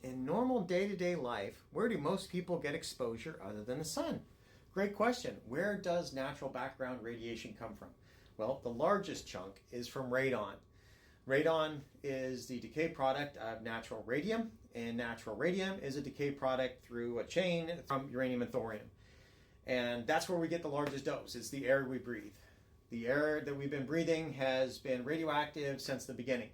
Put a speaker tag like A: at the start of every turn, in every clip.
A: In normal day-to-day life, where do most people get exposure other than the sun? Great question. Where does natural background radiation come from? Well, the largest chunk is from radon. Radon is the decay product of natural radium, and natural radium is a decay product through a chain from uranium and thorium. And that's where we get the largest dose. It's the air we breathe. The air that we've been breathing has been radioactive since the beginning.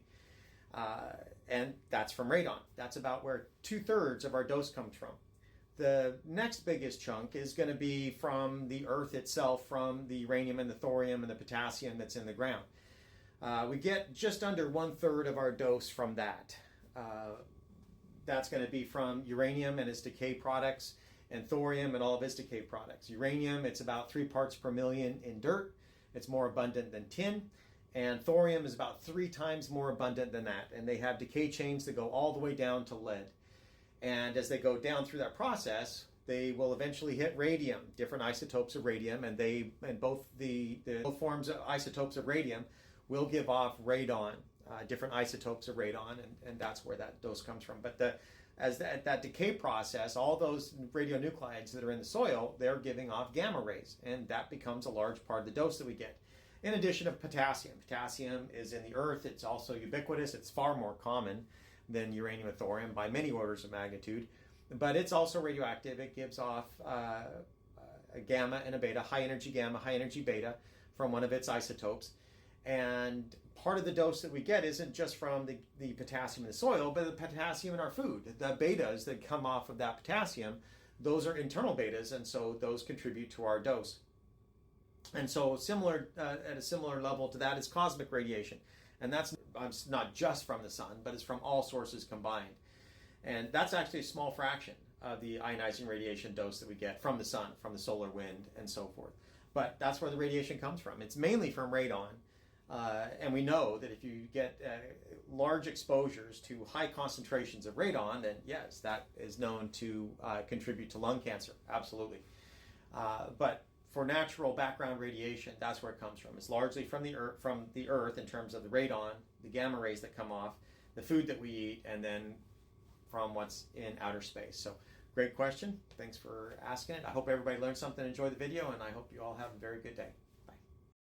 A: And that's from radon. That's about where 2/3 of our dose comes from. The next biggest chunk is going to be from the earth itself, from the uranium and the thorium and the potassium that's in the ground. We get just under 1/3 of our dose from that. That's going to be from uranium and its decay products, and thorium and all of its decay products. Uranium, it's about 3 parts per million in dirt. It's more abundant than tin. And thorium is about 3 times more abundant than that. And they have decay chains that go all the way down to lead. And as they go down through that process, they will eventually hit radium, different isotopes of radium, and both forms of isotopes of radium will give off radon, different isotopes of radon, and that's where that dose comes from. But that decay process, all those radionuclides that are in the soil, they're giving off gamma rays, and that becomes a large part of the dose that we get. In addition to potassium. Potassium is in the earth. It's also ubiquitous. It's far more common than uranium and thorium by many orders of magnitude. But it's also radioactive. It gives off a gamma and a beta, high energy gamma, high energy beta from one of its isotopes. And part of the dose that we get isn't just from the potassium in the soil, but the potassium in our food. The betas that come off of that potassium, those are internal betas, and so those contribute to our dose. And so at a similar level to that is cosmic radiation. And that's not just from the sun, but it's from all sources combined. And that's actually a small fraction of the ionizing radiation dose that we get from the sun, from the solar wind, and so forth. But that's where the radiation comes from. It's mainly from radon. And we know that if you get large exposures to high concentrations of radon, then yes, that is known to contribute to lung cancer. Absolutely. But for natural background radiation, that's where it comes from. It's largely from the earth in terms of the radon, the gamma rays that come off, the food that we eat, and then from what's in outer space. So great question. Thanks for asking it. I hope everybody learned something, enjoyed the video, and I hope you all have a very good day.